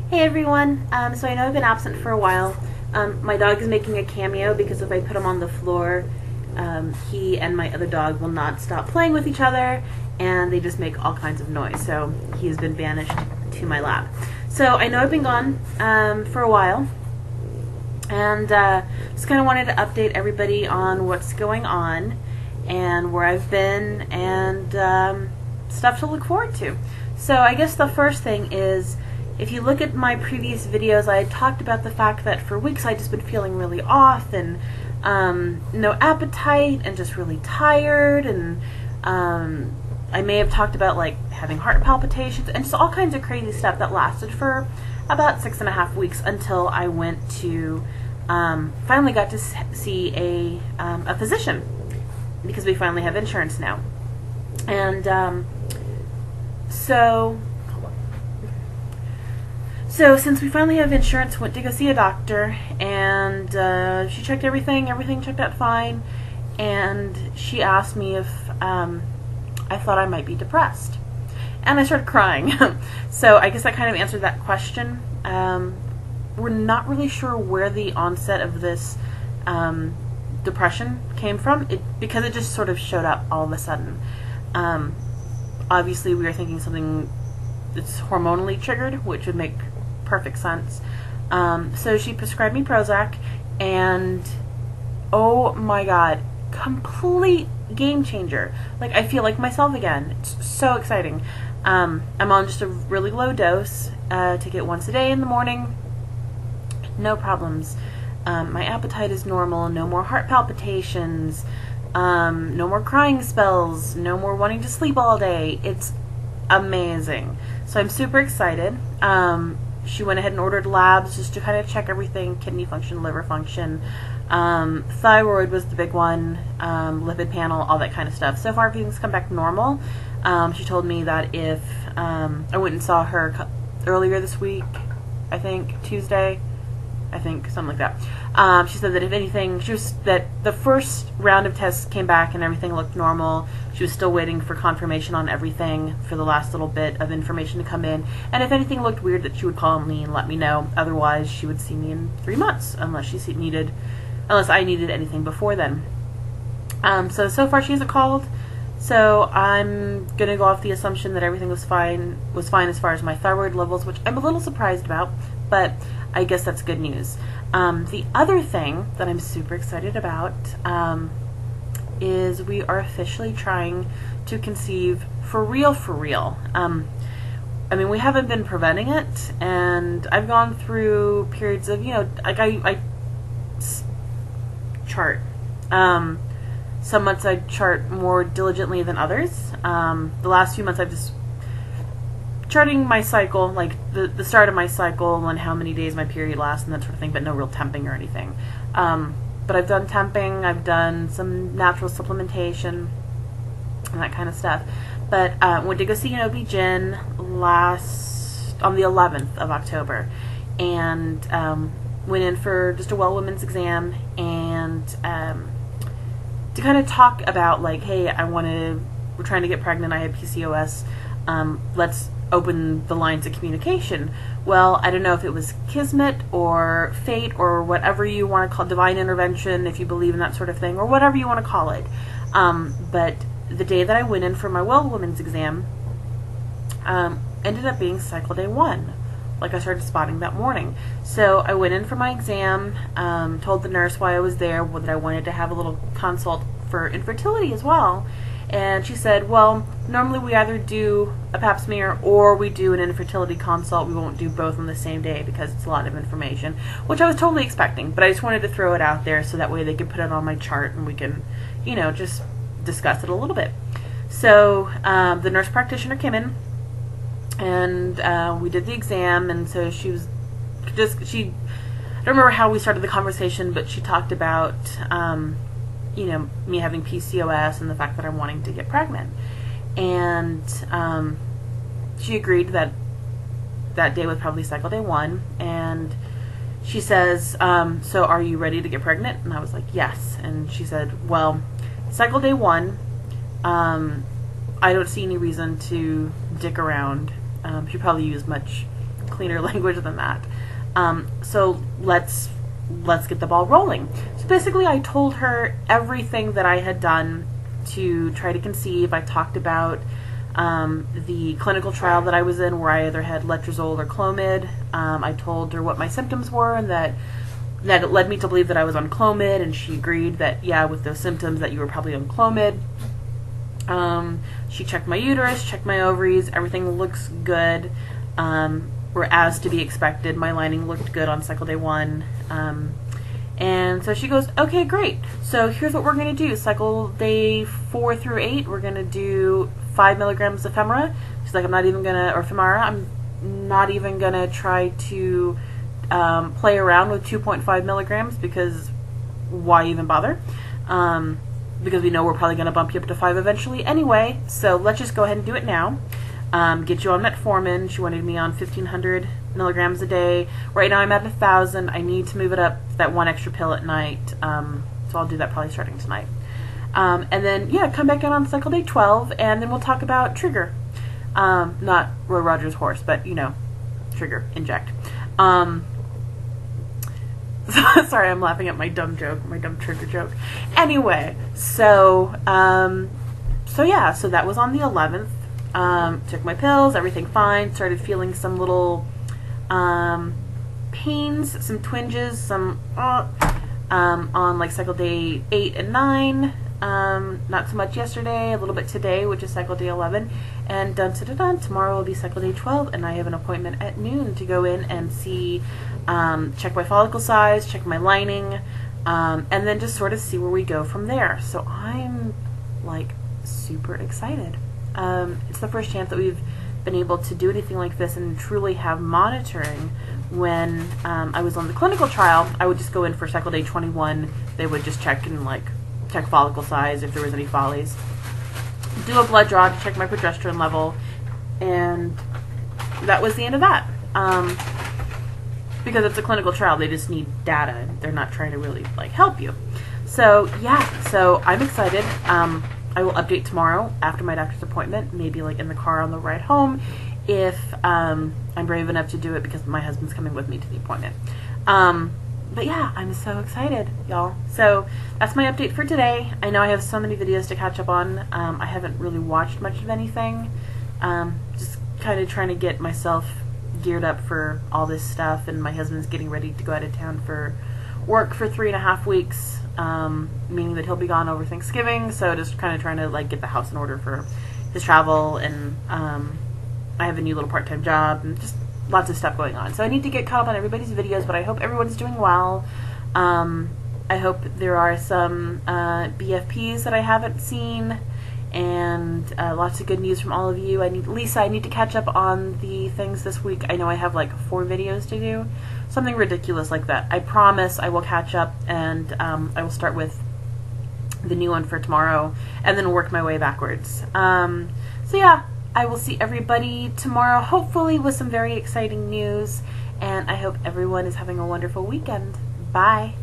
Hey everyone, so I know I've been absent for a while. My dog is making a cameo because if I put him on the floor, he and my other dog will not stop playing with each other and they just make all kinds of noise. So he has been banished to my lap. So I know I've been gone for a while and just kind of wanted to update everybody on what's going on and where I've been and stuff to look forward to. So I guess the first thing is, if you look at my previous videos, I had talked about the fact that for weeks I'd just been feeling really off and no appetite and just really tired, and I may have talked about like having heart palpitations and just all kinds of crazy stuff that lasted for about 6.5 weeks until I went to finally got to see a physician because we finally have insurance now. And So since we finally have insurance, went to go see a doctor, and she checked everything checked out fine, and she asked me if I thought I might be depressed. And I started crying. So I guess that kind of answered that question. We're not really sure where the onset of this depression came from, because it just sort of showed up all of a sudden. Obviously, we were thinking something that's hormonally triggered, which would make perfect sense. So she prescribed me Prozac, and oh my god, complete game changer. Like, I feel like myself again. It's so exciting. I'm on just a really low dose. Take it once a day in the morning. No problems. My appetite is normal. No more heart palpitations. No more crying spells. No more wanting to sleep all day. It's amazing. So I'm super excited. She went ahead and ordered labs just to kind of check everything: kidney function, liver function, thyroid was the big one, lipid panel, all that kind of stuff. So far everything's come back normal. She told me that if I went and saw her earlier this week, I think Tuesday, something like that. She said that if anything, that the first round of tests came back and everything looked normal. She was still waiting for confirmation on everything for the last little bit of information to come in. And if anything looked weird, that she would call me and let me know. Otherwise, she would see me in 3 months, unless I needed anything before then. So far she hasn't called. So I'm gonna go off the assumption that everything was fine as far as my thyroid levels, which I'm a little surprised about, but I guess that's good news. The other thing that I'm super excited about is we are officially trying to conceive for real. I mean, we haven't been preventing it, and I've gone through periods of, like I chart. Some months I chart more diligently than others. The last few months I've just charting my cycle, like the start of my cycle and how many days my period lasts and that sort of thing, but no real temping or anything. But I've done temping, I've done some natural supplementation and that kind of stuff. But went to go see an OB-GYN on the 11th of October, and went in for just a well women's exam, and to kind of talk about, like, hey, we're trying to get pregnant, I have PCOS, let's open the lines of communication. Well, I don't know if it was kismet or fate or whatever you want to call divine intervention, if you believe in that sort of thing, or whatever you want to call it. But the day that I went in for my well woman's exam ended up being cycle day 1. Like, I started spotting that morning. So I went in for my exam, told the nurse why I was there, that I wanted to have a little consult for infertility as well. And she said, well, normally we either do a pap smear or we do an infertility consult. We won't do both on the same day because it's a lot of information, which I was totally expecting, but I just wanted to throw it out there so that way they could put it on my chart and we can, just discuss it a little bit. So the nurse practitioner came in, and we did the exam, and so I don't remember how we started the conversation, but she talked about me having PCOS and the fact that I'm wanting to get pregnant. And she agreed that that day was probably cycle day 1. And she says, so are you ready to get pregnant? And I was like, yes. And she said, well, cycle day 1, I don't see any reason to dick around. She probably used much cleaner language than that. So let's get the ball rolling. So basically I told her everything that I had done to try to conceive. I talked about the clinical trial that I was in, where I either had letrozole or Clomid. I told her what my symptoms were, and that it led me to believe that I was on Clomid, and she agreed that, yeah, with those symptoms that you were probably on Clomid. She checked my uterus, checked my ovaries, everything looks good, or as to be expected. My lining looked good on cycle day 1. And so she goes, okay, great. So here's what we're going to do. Cycle day 4 through 8, we're going to do 5 milligrams of Femara. She's like, I'm not even going to, or Femara, I'm not even going to try to play around with 2.5 milligrams, because why even bother? Because we know we're probably going to bump you up to 5 eventually anyway, so let's just go ahead and do it now. Get you on metformin. She wanted me on 1,500 milligrams a day. Right now I'm at 1,000. I need to move it up that one extra pill at night, so I'll do that probably starting tonight. And then, yeah, come back in on cycle day 12, and then we'll talk about trigger. Not Roy Rogers' horse, but, you know, trigger, inject. Sorry, I'm laughing at my dumb joke, my dumb trigger joke. Anyway, so yeah, so that was on the 11th. Took my pills, everything fine. Started feeling some little pains, some twinges, some on like cycle day 8 and 9. Not so much yesterday, a little bit today, which is cycle day 11. And dun, tomorrow will be cycle day 12, and I have an appointment at noon to go in and see, check my follicle size, check my lining, and then just sort of see where we go from there. So I'm like super excited. It's the first chance that we've been able to do anything like this and truly have monitoring. When I was on the clinical trial, I would just go in for cycle day 21. They would just check and check follicle size if there was any follies, do a blood draw to check my progesterone level, and that was the end of that. Because it's a clinical trial, they just need data. They're not trying to really help you. So yeah, so I'm excited. I will update tomorrow after my doctor's appointment, maybe in the car on the ride home, if I'm brave enough to do it, because my husband's coming with me to the appointment. But yeah, I'm so excited, y'all. So that's my update for today. I know I have so many videos to catch up on. I haven't really watched much of anything. Just kind of trying to get myself geared up for all this stuff, and my husband's getting ready to go out of town for work for 3.5 weeks, meaning that he'll be gone over Thanksgiving. So just kind of trying to get the house in order for his travel, and I have a new little part-time job, and just lots of stuff going on. So I need to get caught up on everybody's videos, but I hope everyone's doing well. I hope there are some BFPs that I haven't seen, and lots of good news from all of you. Lisa, I need to catch up on the things this week. I know I have 4 videos to do. Something ridiculous like that. I promise I will catch up, and I will start with the new one for tomorrow, and then work my way backwards. So yeah, I will see everybody tomorrow, hopefully with some very exciting news, and I hope everyone is having a wonderful weekend. Bye.